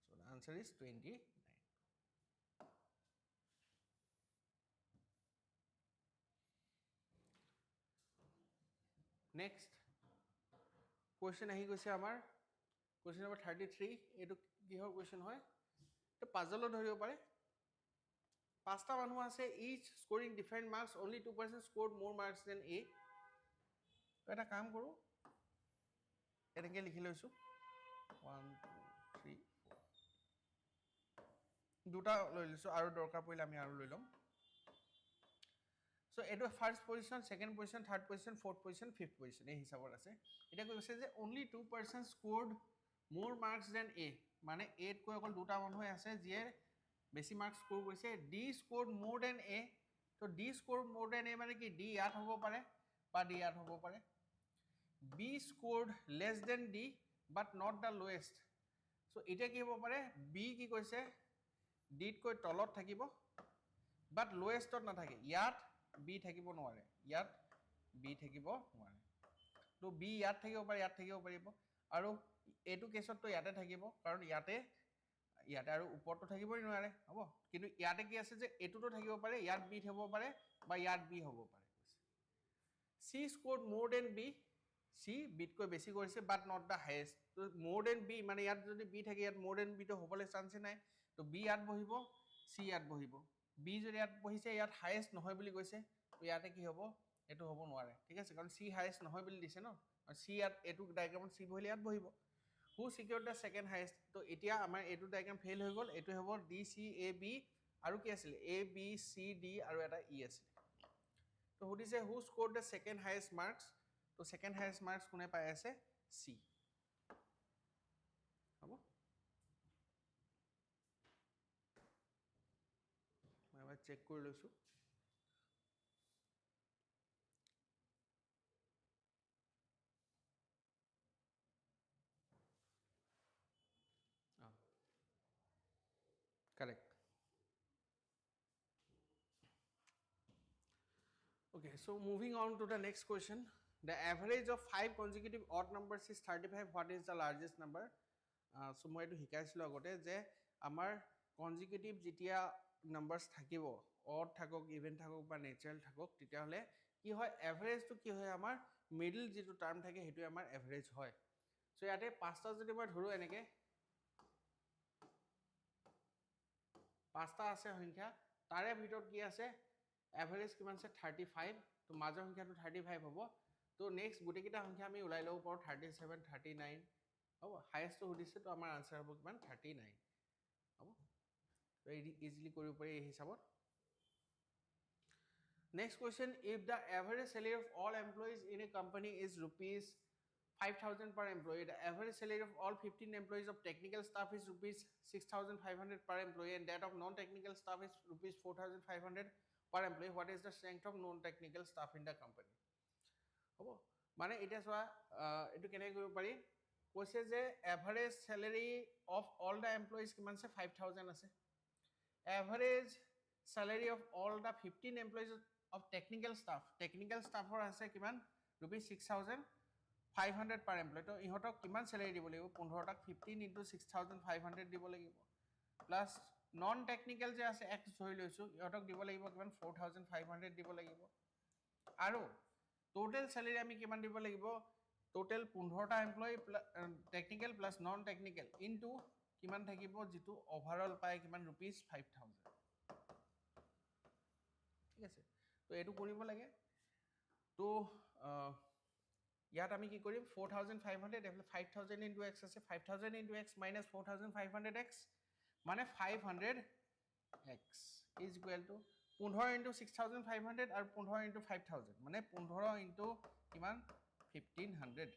so the answer is 29 next question ahi goise amar question number 33 etu kihor question hoy to puzzle dhoribo pare pasta manu ase each scoring different marks only 2% scored more marks than a to eta kaam koru enake likhi loisu 1 2 3 4 দুটা লৈ লিছো আৰু দৰকাৰ পৰিলে আমি আৰু লৈ লম so eto first position second position third position fourth position fifth position এই হিসাবত আছে এটা কৈছে যে only 2% scored more marks than a মানে a ত কৈ অকল দুটা মানুহ আছে যিয়ে বেছি মার্কস স্কোর কৰিছে d scored more than a তো d scored more than a মানে কি d ইয়াত হ'ব পাৰে বা d ইয়াত হ'ব পাৰে b scored less than d but not the lowest so এটা কি হ'ব পাৰে b কি কৈছে d ত কৈ তলত থাকিব but lowest ত নাথাকে ইয়াত b থাকিব নোৱাৰে ইয়াত b থাকিব নোৱাৰে তো b ইয়াত থাকিব পাৰে ইয়াত থাকিব পাৰিব আৰু এটো কেছত তো ইয়াতে থাকিব কাৰণ ইয়াতে আৰু ওপৰটো থাকিবই নোৱাৰে হ'ব কিন্তু ইয়াতে কি আছে যে এটোটো থাকিব পাৰে ইয়াত b হ'ব পাৰে বা ইয়াত b হ'ব পাৰে c scored more than b c b তকৈ বেছি কৰিছে but not the highest তো more than b মানে ইয়াত যদি b থাকে ইয়াত more than b তো হ'বলৈ চান্স নাই তো b ইয়াত বহিব c ইয়াত বহিব b যদি ইয়াত বহিছে ইয়াত হাইয়েস্ট নহয় বুলি কৈছে তো ইয়াতে কি হ'ব এটো হ'ব নোৱাৰে ঠিক আছে কাৰণ c হাইয়েস্ট নহয় বুলি দিছে ন আৰু c ইয়াত এটো ডায়াগ্ৰামত c বহিলে ইয়াত বহিব who secured the second highest তো এতিয়া আমাৰ এটো ডায়াগ্ৰাম ফেইল হৈ গল এটো হ'ব d c a b আৰু কি আছিল a b c d আৰু এটা e আছিল তো সুধিছে who scored the second highest marks তো second highest marks কোনে পাই আছে c হ'ব চেক কৰি লৈছোঁ correct okay so moving on to the next question the average of 5 consecutive odd numbers is 35 what is the largest number so মই এটো শিকাইছিলো আগতে যে আমাৰ consecutive যেতিয়া numbers থাকিব odd থাকক even থাকক বা natural থাকক তেতিয়া হলে কি হয় average তো কি হয় আমাৰ middle যেটো টাৰ্ম থাকে হেতু আমাৰ average হয় so ইয়াতে পাঁচটা যদি মই ধৰো এনেকে পাঁচটা আছে সংখ্যা তাৰে ভিতৰত কি আছে এভাৰেজ কিমান আছে 35 তো মাজৰ সংখ্যাটো 35 হ'ব তো নেক্সট গুটি কিটা সংখ্যা আমি উলাই লব পাৰো 37 39 হ'ব হাইয়েস্ট সুধিছে তো আমাৰ আনসাৰ হ'ব কিমান 39 হ'ব তো ইজিলি কৰিব পাৰি এই হিচাপত next question if the average salary of all employees in a company is rupees 5,000 per employee the average salary of all 15 employees of technical staff is rupees 6,500 per employee and that of non-technical staff is rupees 4,500 per employee what is the strength of non-technical staff in the company hobo mane eta soa etu kene koribo pari koise je average salary of all the employees kiman se 5,000 ase average salary of all the 15 employees of technical staff or ase kiman rupees 6,500 per employee to ihotok kiman salary dibo lagibo 15 tak 15 into 6,500 dibo lagibo plus non technical je ase x dhori loisu ihotok dibo lagibo kiman 4,500 dibo lagibo aru total salary ami kiman dibo lagibo total 15 ta employee technical plus non technical into kiman thakibo jitu overall pai kiman rupees 5,000 ঠিক আছে তো এটো কৰিব লাগে তো ইয়াত আমি কি কৰিম 4,500 এফলে 5,000 into x আছে 5,000 into x minus 4,500x মানে 500x is equal to 15 into 6,500 আৰু 15 into 5,000 মানে 15 into কিমান 1,500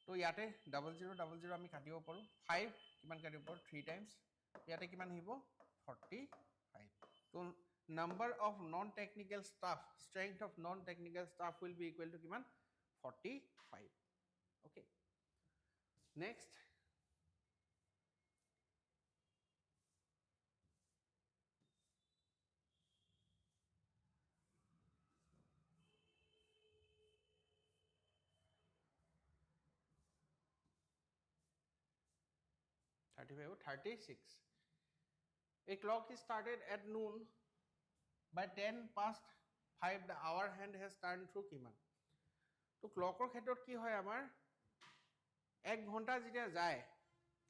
তো ইয়াতে 0000 আমি কাটিব পাৰো 5 কিমান কাটিব পাৰো 3 times ইয়াতে কিমান আহিব 45 so number of non-technical staff strength of non-technical staff will be equal to kiman 45 okay next $35 $36 a clock is started at noon by 10 past 5 the hour hand has turned through kiman to clockor khetrot ki hoy amar 1 ঘন্টা যেতিয়া যায়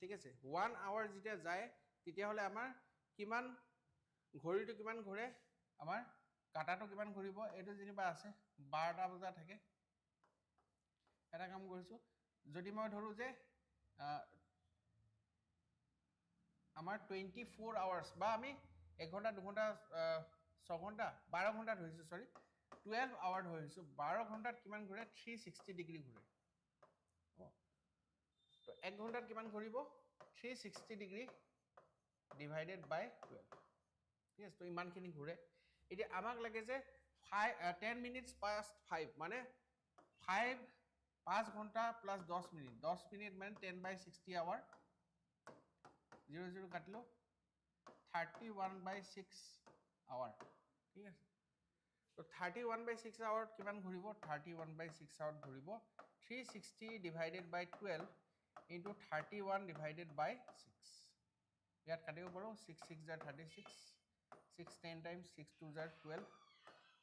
ঠিক আছে 1 hour যেতিয়া যায় তেতিয়া হলে আমাৰ কিমান ঘড়িটো কিমান ঘৰে আমাৰ কাটাটো কিমান ঘৰিব এটো যেনিবা আছে 12টা বজা থাকে এটা কাম কৰিছো যদি মই ধৰো যে আমাৰ 24 hours বা আমি 1 ঘন্টা 2 ঘন্টা 6 ঘন্টা 12 ঘন্টা ধৰিছো সৰি 12 hour ধৰিছো 12 ঘন্টাত কিমান ঘৰে 360 ডিগ্ৰী ঘৰে তো 1 ঘন্টাত কিমান ঘৰিব 360 ডিগ্ৰী divided by 12 yes তো ইমানখিনি ঘৰে এতিয়া আমাক লাগে যে 10 minutes past 5 মানে 5 ঘন্টা plus 10 মিনিট 10 মিনিট মানে 10 by 60 hour 00 কাটলো 31 by 6 hour ঠিক আছে তো 31 by 6 hour কিমান ঘুৰিব 31 by 6 hour ঘুৰিব 360 divided by 12 into 31 divided by 6 ইয়াত কাটিব পাৰো 6 6 are 36 6 10 times 6 2 are 12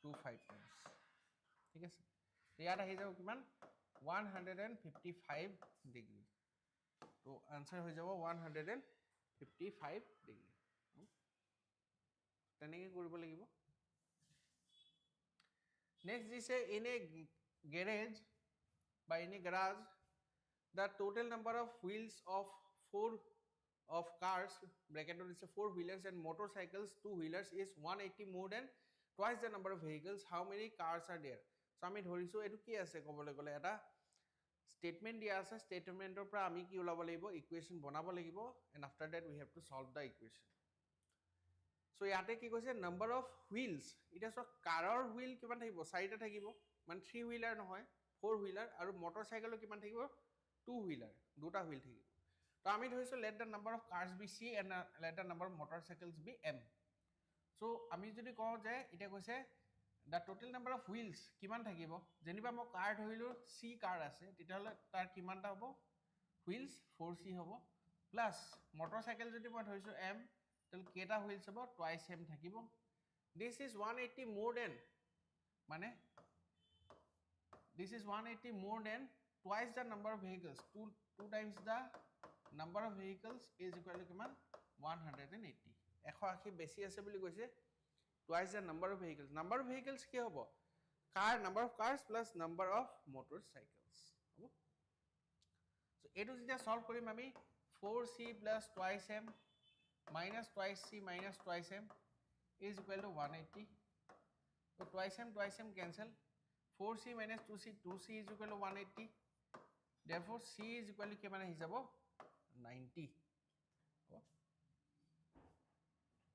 2 5 times ঠিক আছে ইয়াত আহি যাব কিমান 155 ডিগ্ৰী তো আনসাৰ হৈ যাব 155 ডিগ্ৰী তেনেকৈ কৰিব লাগিব next is in a garage by in a garage the total number of wheels of cars bracket is 4 wheelers and motorcycles 2 wheelers is 180 more than twice the number of vehicles how many cars are there so আমি ধৰিছো এটো কি আছে কবলৈ গলে এটা statement দিয়া আছে statementor পৰা আমি কি উলাব লাগিব equation বনাব লাগিব and after that we have to solve the equation so ইয়াতে কি কৈছে নাম্বাৰ অফ হুইলছ এটা সব কাৰৰ হুইল কিমান থাকিব চাৰিটা থাকিব মানে 3 হুইলাৰ নহয় 4 হুইলাৰ আৰু মটৰচাইকেলৰ কিমান থাকিব 2 হুইলাৰ দুটা হুইল থাকিব তো আমি ধৰিছো let the number of cars be C and let the number of motorcycles be M so আমি যদি কওঁ যে এটা কৈছে the total number of wheels কিমান থাকিব যেনিবা মই কাৰ ধৰিলো সি কাৰ আছে তেতিয়াহ'লে তাৰ কিমানটা হ'ব হুইলছ 4c হ'ব প্লাস মটৰচাইকেল যদি মই ধৰিছো m তাহলে কেটা হুইলছ হ'ব টুৱাইস m থাকিব this is 180 more than মানে this is 180 more than twice the number of vehicles two times the number of vehicles is equal to কিমান 180 180 বেছি আছে বুলি কৈছে twice the number of vehicles কি হ'ব car number of cars plus number of motorcycles হ'ব so এটো যেতিয়া সলভ কৰিম আমি 4c plus twice m minus twice c minus twice m is equal to 180 so twice m cancel 4c minus 2c 2c is equal to 180 therefore c is equal to কিমান আহি যাব 90 হ'ব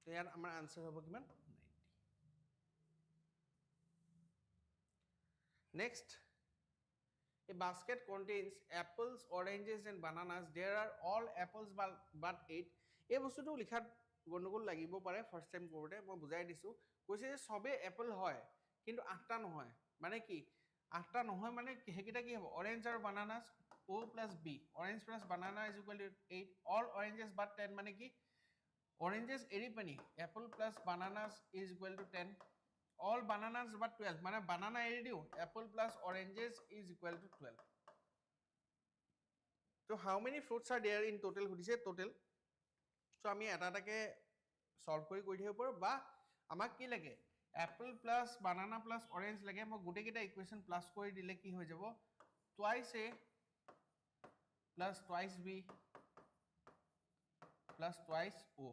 তো ইয়াৰ আমাৰ আনসাৰ হ'ব কিমান 90 next a basket contains apples oranges and bananas there are all apples but 8 এই বস্তুটো লিখাত গণ্ডগোল লাগিব পাৰে ফাৰ্স্ট টাইম কৰোতে মই বুজাই দিছো কৈছে যে সবে এপল হয় কিন্তু আঠটা নহয় মানে কি আঠটা নহয় মানে হেকিটা কি হ'ব অরেঞ্জ আৰু bananas o plus b orange plus banana is equal to 8 all oranges but 10 মানে কি oranges এৰি পানি apple plus bananas is equal to 10 all bananas but 12 মানে banana এৰি দিও apple plus oranges is equal to 12 so how many fruits are there in total সুধিছে total so আমি এটা এটাকে সলভ কৰি কৈ দিব পাৰো বা আমাক কি লাগে apple plus banana plus orange লাগে মই গুটে কিটা ইকুয়েশন প্লাস কৰি দিলে কি হৈ যাব twice a plus twice b plus twice o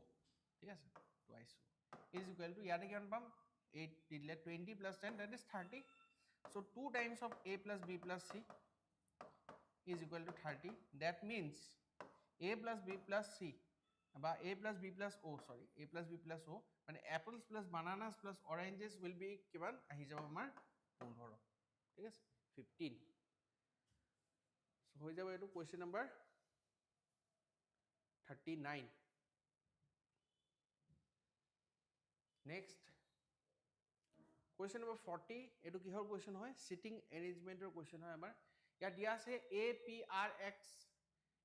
ঠিক আছে twice o is equal to ইয়াতে কিমান পাম 8 দিলে 20 plus 10 that is 30 so 2 times of a plus b plus c is equal to 30 that means a plus b plus c বা a plus b plus o sorry a plus b plus o মানে apples plus bananas plus oranges will be কিমান আহি যাব আমাৰ 15 ঠিক আছে 15 so হৈ যাব এটো question number 39 next question number 40 এটো কিহৰ কোৱেশ্চন হয় সিটিং এৰেঞ্জমেন্টৰ কোৱেশ্চন হয় আমাৰ ইয়াত দিয়া আছে a p r x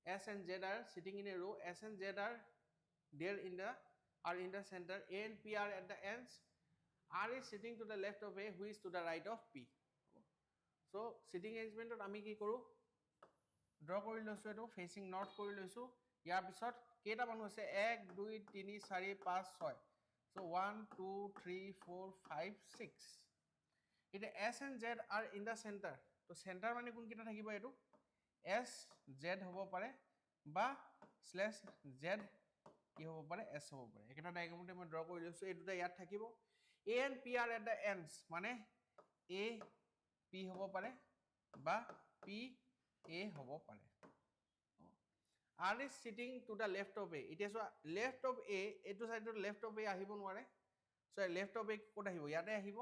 s and z are sitting in a row s and z are there are in the center a and p are at the ends r is sitting to the left of a who is to the right of p so sitting arrangementত আমি কি কৰো draw কৰি লৈছো এটো facing not কৰি লৈছো ইয়াৰ পিছত কেটা মানুহ আছে 1 2 3 4 5 6 so 1 2 3 4 5 6 it s and z are in the center তো center মানে কোন কিটা থাকিব এটো s z হ'ব পাৰে বা স্ল্যাশ z কি হ'ব পাৰে s হ'ব পাৰে এটা ডায়াগ্ৰামতে মই ড্ৰ কৰি লৈছো এই দুটা ইয়াত থাকিব a and p are at the ends মানে a p হ'ব পাৰে বা p a হ'ব পাৰে r is sitting to the left of a it is left of a এটো সাইডৰ left of a আহিব নোৱাৰে so left of a code আহিব ইয়াতে আহিব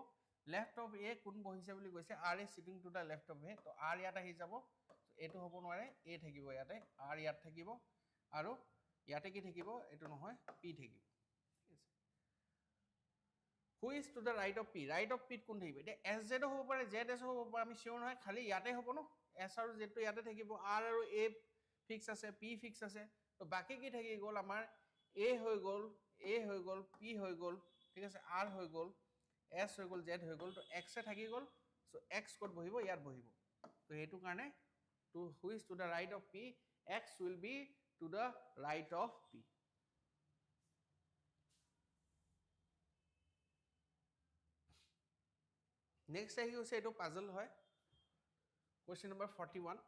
left of a কোন বহিছে বুলি কৈছে r is sitting to the left of a তো r ইয়াত আহি যাব এটো হ'ব নোৱাৰে a থাকিব ইয়াতে r ইয়াত থাকিব আৰু ইয়াতে কি থাকিব এটো নহয় p থাকিব who is to the right of p কোন থাকিব এটা sz হ'ব পাৰে zs হ'ব পাৰে আমি শিওৰ নহয় খালি ইয়াতে হ'ব ন s আৰু z টো ইয়াতে থাকিব r আৰু a ফিক্স আছে p ফিক্স আছে তো বাকি কি থাকি গল আমাৰ a হৈ গল p হৈ গল ঠিক আছে r হৈ গল s হৈ গল z হৈ গল তো x এ থাকি গল সো x কত বহিব ইয়াত বহিব তো হেতু কাৰণে to who is to the right of p x will be to the right of p next ahi hoise eto puzzle hoy question number 41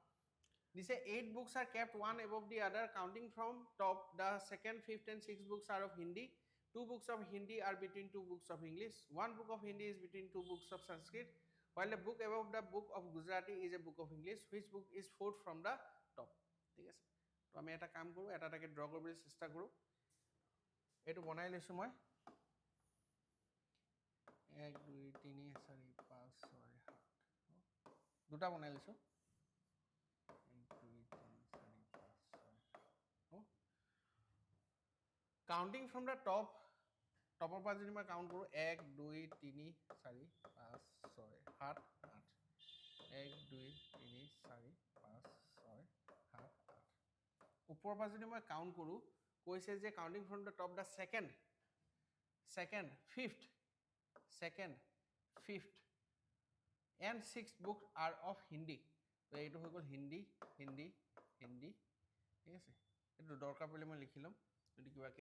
this 8 books are kept one above the other counting from top the second fifth and sixth books are of hindi 2 books of hindi are between 2 books of english 1 book of hindi is between 2 books of sanskrit while the book above the book of gujarati is a book of english which book is fourth from the top ঠিক আছে তো আমি এটা কাম কৰো এটা এটাকে draw কৰিবলৈ চেষ্টা কৰো এটো বনাই লৈছো মই 1 2 3 4 5 6 7 দুটা বনাই লৈছো 1 2 3 4 5 6 কাউন্টিং ফ্ৰম দ্য টপৰ পৰা যদি মই কাউণ্ট কৰোঁ 1 2 3 4 5 6 7 8 1 2 3 4 5 6 7 8 ওপৰৰ পৰা যদি মই কাউণ্ট কৰোঁ কৈছে যে counting from the top the second, fifth, and sixth books are of Hindi. So এইটো হৈ গ'ল হিন্দী ঠিক আছে এইটো দৰকাৰ পৰিলে মই লিখি ল'ম যদি কিবা